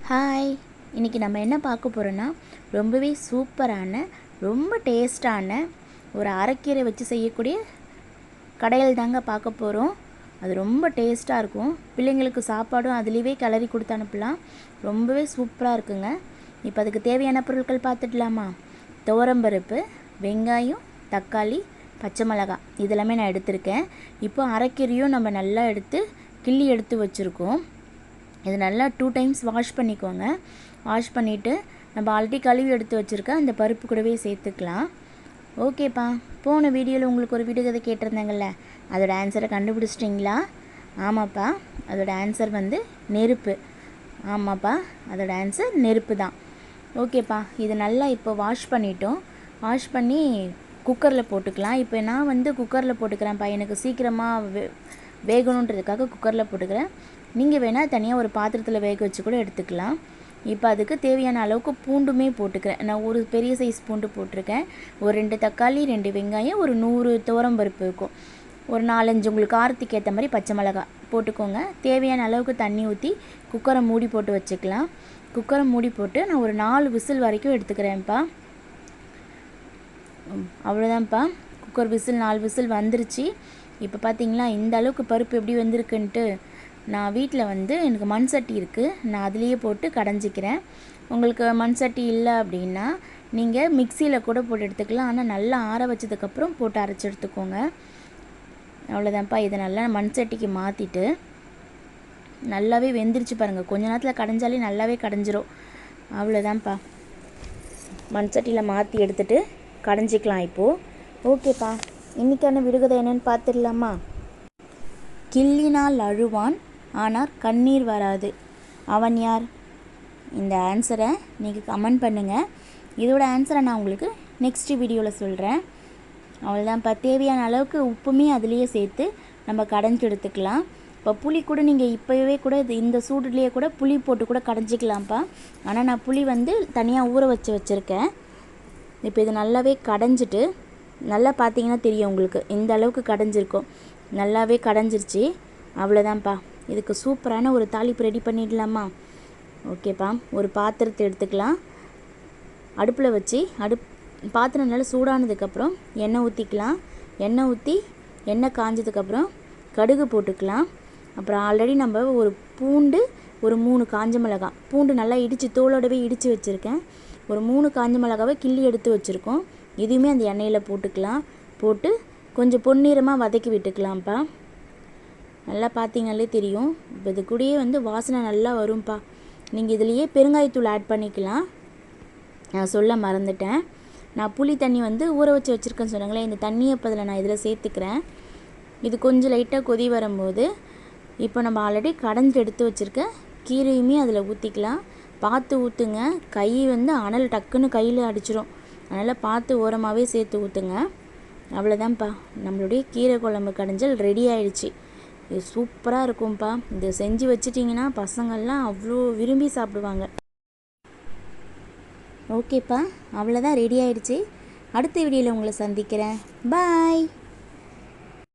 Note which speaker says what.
Speaker 1: Hi, இன்றைக்கி நம்ம என்ன பார்க்க போகிறோன்னா ரொம்பவே சூப்பரான ரொம்ப டேஸ்டான ஒரு அரைக்கீரை வச்சு செய்யக்கூடிய கடையில் தாங்க பார்க்க போகிறோம். அது ரொம்ப டேஸ்ட்டாக இருக்கும். பிள்ளைங்களுக்கு சாப்பாடும் அதுலேயே கிளறி கொடுத்து அனுப்பலாம். ரொம்பவே சூப்பராக இருக்குங்க. இப்போ அதுக்கு தேவையான பொருட்கள் பார்த்துடலாமா? துவரம்பருப்பு, வெங்காயம், தக்காளி, பச்சை மிளகாய் இதெல்லாமே நான் எடுத்திருக்கேன். இப்போ அரைக்கீரையும் நம்ம நல்லா கிள்ளி எடுத்து வச்சுருக்கோம். இது நல்லா 2 டைம்ஸ் வாஷ் பண்ணிக்கோங்க. வாஷ் பண்ணிவிட்டு நம்ம ஆல்ரெடி கழுவி எடுத்து வச்சுருக்க அந்த பருப்பு கூடவே சேர்த்துக்கலாம். ஓகேப்பா, போன வீடியோவில் உங்களுக்கு ஒரு விடுகதை கேட்டிருந்தாங்கல்ல, அதோட ஆன்சரை கண்டுபிடிச்சிட்டிங்களா? ஆமாப்பா, அதோட ஆன்சர் நெருப்பு. ஆமாப்பா, அதோட ஆன்சர் நெருப்பு தான். ஓகேப்பா, இது நல்லா இப்போ வாஷ் பண்ணிட்டோம். வாஷ் பண்ணி குக்கரில் போட்டுக்கலாம். இப்போ நான் குக்கரில் போட்டுக்கிறேன்ப்பா. எனக்கு சீக்கிரமாக வேகணுன்றதுக்காக குக்கரில் போட்டுக்கிறேன். நீங்கள் வேணால் தனியாக ஒரு பாத்திரத்தில் வேக வச்சு கூட எடுத்துக்கலாம். இப்போ அதுக்கு தேவையான அளவுக்கு பூண்டுமே போட்டுக்கிறேன். நான் ஒரு பெரிய சைஸ் பூண்டு போட்டிருக்கேன். ஒரு 2 தக்காளி, 2 வெங்காயம், ஒரு 100 துவரம்பருப்பு இருக்கும். ஒரு 4-5 உங்களுக்கு காரத்துக்கு ஏற்ற மாதிரி பச்சை மிளகாய் போட்டுக்கோங்க. தேவையான அளவுக்கு தண்ணி ஊற்றி குக்கரை மூடி போட்டு வச்சுக்கலாம். குக்கரை மூடி போட்டு நான் ஒரு 4 விசில் வரைக்கும் எடுத்துக்கிறேன்ப்பா. அவ்வளோதான்ப்பா, குக்கர் விசில் 4 விசில் வந்துருச்சு. இப்போ பார்த்தீங்களா இந்த அளவுக்கு பருப்பு எப்படி வந்திருக்குன்ட்டு. நான் வீட்டில் எனக்கு மண் சட்டி இருக்குது. நான் அதுலேயே போட்டு கடைஞ்சிக்கிறேன். உங்களுக்கு மண் சட்டி இல்லை அப்படின்னா நீங்கள் மிக்சியில் கூட போட்டு எடுத்துக்கலாம். ஆனால் நல்லா ஆற வச்சதுக்கப்புறம் போட்டு அரைச்சி எடுத்துக்கோங்க. அவ்வளோதான்ப்பா. இதை நல்லா மண் சட்டிக்கு மாற்றிட்டு நல்லாவே வெந்துருச்சு பாருங்கள். கொஞ்ச நேரத்தில் கடைஞ்சாலே நல்லாவே கடைஞ்சிரும். அவ்வளோதான்ப்பா, மண் சட்டியில் மாற்றி எடுத்துகிட்டு கடைஞ்சிக்கலாம் இப்போது. ஓகேப்பா, இன்றைக்கான விடுகதை என்னென்னு பார்த்துடலாமா? கிள்ளினால் அழுவான், ஆனால் கண்ணீர் வராது. அவன் யார்? இந்த ஆன்சரை நீங்கள் கமெண்ட் பண்ணுங்கள். இதோட ஆன்சரை நான் உங்களுக்கு நெக்ஸ்ட் வீடியோவில் சொல்கிறேன். அவ்வளோதான்ப்பா. தேவையான அளவுக்கு உப்புமே அதுலேயே சேர்த்து நம்ம கடைஞ்சி எடுத்துக்கலாம். இப்போ புளி கூட நீங்கள் இப்போவே கூட இந்த சூடுலேயே கூட புளி போட்டு கூட கடைஞ்சிக்கலாம்ப்பா. ஆனால் நான் புளி தனியாக ஊற வச்சுருக்கேன். இப்போ இது நல்லாவே கடைஞ்சிட்டு நல்லா பார்த்தீங்கன்னா தெரியும் உங்களுக்கு, இந்த அளவுக்கு கடைஞ்சிருக்கும். நல்லாவே கடைஞ்சிருச்சு. அவ்வளோதான்ப்பா. இதுக்கு சூப்பரான ஒரு தாளிப்பு ரெடி பண்ணிடலாமா? ஓகேப்பா, ஒரு பாத்திரத்தை எடுத்துக்கலாம். அடுப்பில் வச்சு பாத்திரம் நல்லா சூடானதுக்கப்புறம் எண்ணெய் ஊற்றிக்கலாம். எண்ணெய் காஞ்சதுக்கப்புறம் கடுகு போட்டுக்கலாம். அப்புறம் ஆல்ரெடி நம்ம ஒரு பூண்டு, ஒரு 3 காஞ்ச மிளகாய், பூண்டு நல்லா தோலோடவே இடித்து வச்சுருக்கேன். ஒரு 3 காஞ்ச மிளகாவை கிள்ளி எடுத்து வச்சுருக்கோம். இதுவுமே அந்த எண்ணெயில் போட்டுக்கலாம். போட்டு கொஞ்சம் பொன்னிறமாக வதக்கி விட்டுக்கலாம்ப்பா. நல்லா பார்த்தீங்கனாலே தெரியும். இப்போ இது கூடயே வாசனை நல்லா வரும்ப்பா. நீங்கள் இதுலேயே பெருங்காயத்தூள் ஆட் பண்ணிக்கலாம். நான் சொல்ல மறந்துட்டேன். நான் புளி தண்ணி ஊற வச்சு வச்சுருக்கேன்னு சொன்னாங்களே, இந்த தண்ணியை இப்போ அதில் நான் இதில் சேர்த்துக்கிறேன். இது கொஞ்சம் லைட்டாக கொதி வரும்போது இப்போ நம்ம ஆல்ரெடி கடைஞ்சி எடுத்து வச்சுருக்க கீரையுமே அதில் ஊற்றிக்கலாம். பார்த்து ஊற்றுங்க. கை அனல் டக்குன்னு கையில் அடிச்சிடும். அதனால் பார்த்து ஓரமாகவே சேர்த்து ஊற்றுங்க. அவ்வளோதான்ப்பா, நம்மளுடைய கீரை குழம்பு கடைஞ்சல் ரெடி ஆயிடுச்சு. இது சூப்பராக இருக்கும்ப்பா. இதை செஞ்சு வச்சிட்டிங்கன்னா பசங்கள்லாம் அவ்வளோ விரும்பி சாப்பிடுவாங்க. ஓகேப்பா, அவ்வளோதான், ரெடி ஆயிடுச்சு. அடுத்த வீடியோவில் உங்களை சந்திக்கிறேன். பாய்.